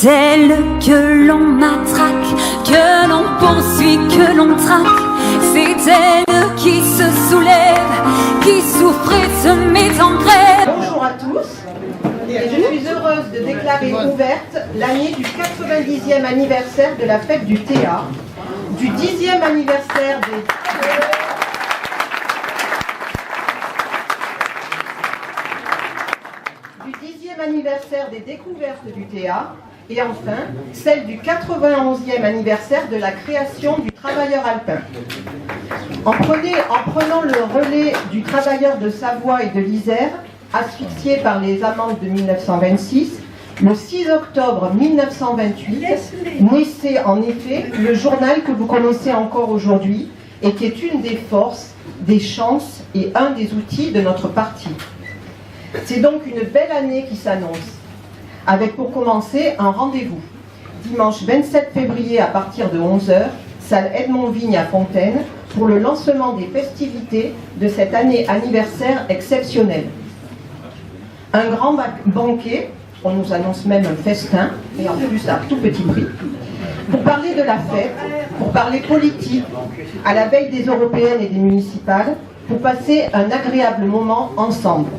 elle que l'on matraque, que l'on poursuit, que l'on traque. C'est elle qui se soulève, qui souffre et se met en grève. Bonjour à tous, et je suis heureuse de déclarer ouverte l'année du 90e anniversaire de la fête du Théâtre, du 10e anniversaire des découvertes du théâtre et enfin celle du 91e anniversaire de la création du Travailleur alpin. En prenant le relais du Travailleur de Savoie et de l'Isère, asphyxié par les amendes de 1926, le 6 octobre 1928, naissait en effet le journal que vous connaissez encore aujourd'hui et qui est une des forces, des chances et un des outils de notre parti. C'est donc une belle année qui s'annonce, avec pour commencer un rendez-vous. Dimanche 27 février à partir de 11h, salle Edmond Vigne à Fontaine, pour le lancement des festivités de cette année anniversaire exceptionnelle. Un grand banquet, on nous annonce même un festin, et en plus à tout petit prix, pour parler de la fête, pour parler politique, à la veille des européennes et des municipales, pour passer un agréable moment ensemble.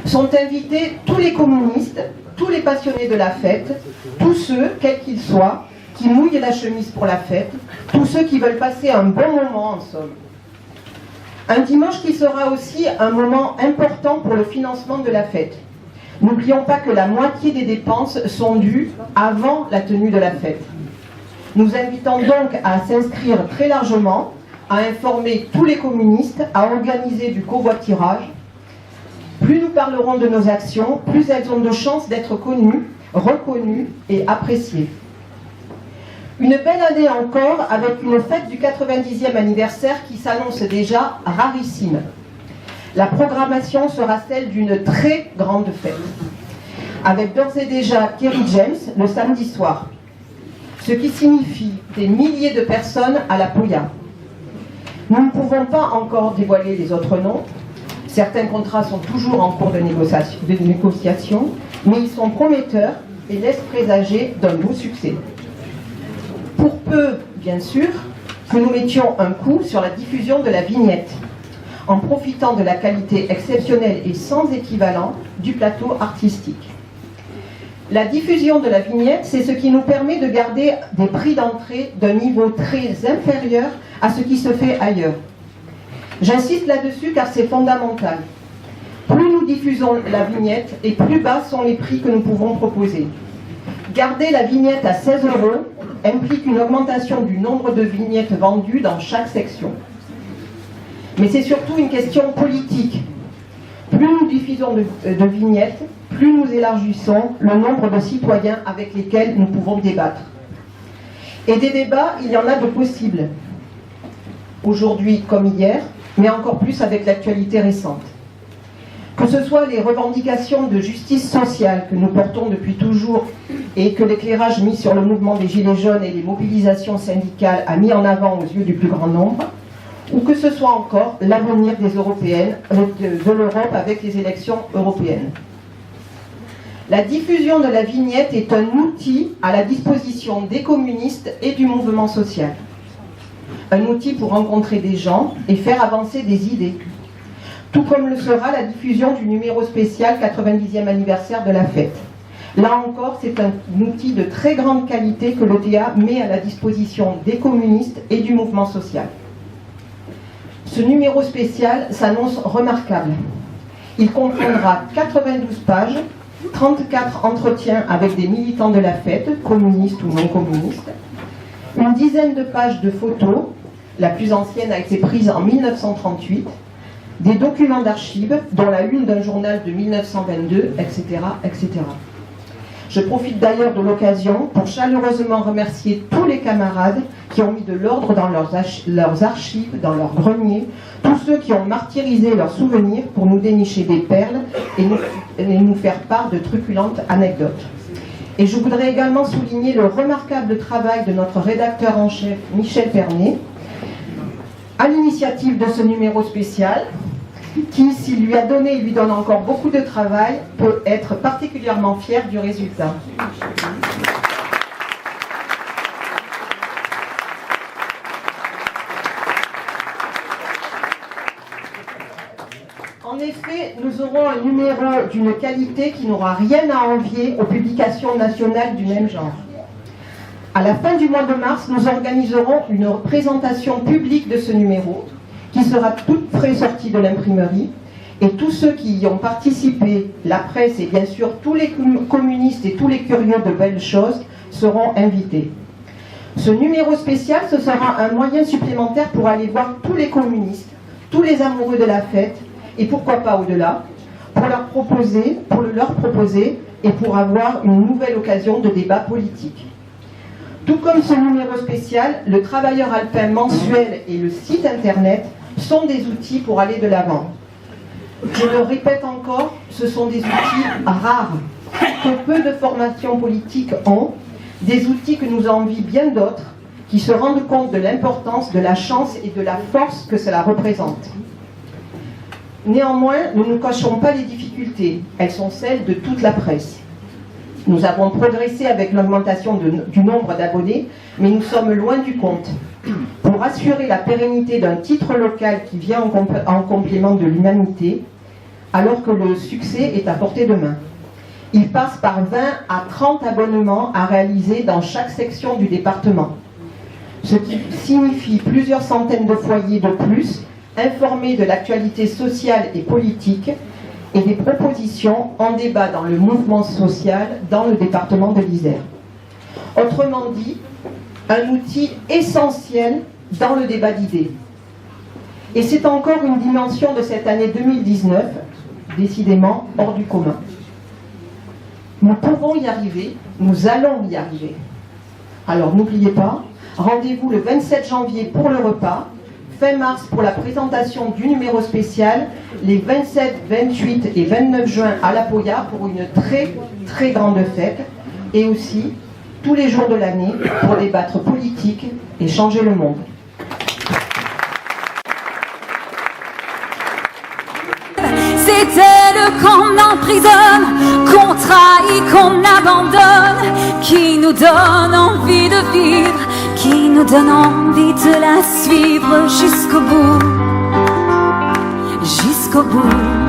Sont invités tous les communistes, tous les passionnés de la fête, tous ceux, quels qu'ils soient, qui mouillent la chemise pour la fête, tous ceux qui veulent passer un bon moment en somme. Un dimanche qui sera aussi un moment important pour le financement de la fête. N'oublions pas que la moitié des dépenses sont dues avant la tenue de la fête. Nous invitons donc à s'inscrire très largement, à informer tous les communistes, à organiser du covoiturage. Plus nous parlerons de nos actions, plus elles ont de chances d'être connues, reconnues et appréciées. Une belle année encore avec une fête du 90e anniversaire qui s'annonce déjà rarissime. La programmation sera celle d'une très grande fête, avec d'ores et déjà Kerry James le samedi soir, ce qui signifie des milliers de personnes à la Pouya. Nous ne pouvons pas encore dévoiler les autres noms. Certains contrats sont toujours en cours de négociation, mais ils sont prometteurs et laissent présager d'un beau succès. Pour peu, bien sûr, que nous mettions un coup sur la diffusion de la vignette, en profitant de la qualité exceptionnelle et sans équivalent du plateau artistique. La diffusion de la vignette, c'est ce qui nous permet de garder des prix d'entrée d'un niveau très inférieur à ce qui se fait ailleurs. J'insiste là-dessus car c'est fondamental. Plus nous diffusons la vignette et plus bas sont les prix que nous pouvons proposer. Garder la vignette à 16 € implique une augmentation du nombre de vignettes vendues dans chaque section. Mais c'est surtout une question politique. Plus nous diffusons de vignettes, plus nous élargissons le nombre de citoyens avec lesquels nous pouvons débattre. Et des débats, il y en a de possibles. Aujourd'hui comme hier, mais encore plus avec l'actualité récente. Que ce soit les revendications de justice sociale que nous portons depuis toujours et que l'éclairage mis sur le mouvement des Gilets jaunes et les mobilisations syndicales a mis en avant aux yeux du plus grand nombre, ou que ce soit encore l'avenir des européennes, de l'Europe avec les élections européennes. La diffusion de la vignette est un outil à la disposition des communistes et du mouvement social. Un outil pour rencontrer des gens et faire avancer des idées. Tout comme le sera la diffusion du numéro spécial 90e anniversaire de la fête. Là encore, c'est un outil de très grande qualité que l'OTA met à la disposition des communistes et du mouvement social. Ce numéro spécial s'annonce remarquable. Il comprendra 92 pages, 34 entretiens avec des militants de la fête, communistes ou non communistes, une dizaine de pages de photos, la plus ancienne a été prise en 1938, des documents d'archives, dont la une d'un journal de 1922, etc., etc. Je profite d'ailleurs de l'occasion pour chaleureusement remercier tous les camarades qui ont mis de l'ordre dans leurs archives, dans leurs greniers, tous ceux qui ont martyrisé leurs souvenirs pour nous dénicher des perles et nous faire part de truculentes anecdotes. Et je voudrais également souligner le remarquable travail de notre rédacteur en chef, Michel Pernet, à l'initiative de ce numéro spécial, qui, s'il lui a donné et lui donne encore beaucoup de travail, peut être particulièrement fier du résultat. nous aurons un numéro d'une qualité qui n'aura rien à envier aux publications nationales du même genre. À la fin du mois de mars, nous organiserons une présentation publique de ce numéro qui sera toute frais sortie de l'imprimerie, et tous ceux qui y ont participé, la presse et bien sûr tous les communistes et tous les curieux de belles choses seront invités. Ce numéro spécial, ce sera un moyen supplémentaire pour aller voir tous les communistes, tous les amoureux de la fête, et pourquoi pas au-delà, pour leur proposer et pour avoir une nouvelle occasion de débat politique. Tout comme ce numéro spécial, le Travailleur alpin mensuel et le site internet sont des outils pour aller de l'avant. Je le répète encore, ce sont des outils rares, que peu de formations politiques ont, des outils que nous envient bien d'autres, qui se rendent compte de l'importance, de la chance et de la force que cela représente. Néanmoins, nous ne cachons pas les difficultés, elles sont celles de toute la presse. Nous avons progressé avec l'augmentation du nombre d'abonnés, mais nous sommes loin du compte. Pour assurer la pérennité d'un titre local qui vient en complément de l'humanité, alors que le succès est à portée de main. Il passe par 20 à 30 abonnements à réaliser dans chaque section du département, ce qui signifie plusieurs centaines de foyers de plus, informés de l'actualité sociale et politique, et des propositions en débat dans le mouvement social dans le département de l'Isère. Autrement dit, un outil essentiel dans le débat d'idées. Et c'est encore une dimension de cette année 2019, décidément hors du commun. Nous pouvons y arriver, nous allons y arriver. Alors n'oubliez pas, rendez-vous le 27 janvier pour le repas, fin mars pour la présentation du numéro spécial, les 27, 28 et 29 juin à La Poya pour une très grande fête, et aussi tous les jours de l'année pour débattre politique et changer le monde. C'est elle qu'on emprisonne, qu'on trahit, qu'on abandonne, qui nous donne envie de vivre, qui nous donne envie de la suivre jusqu'au bout, jusqu'au bout.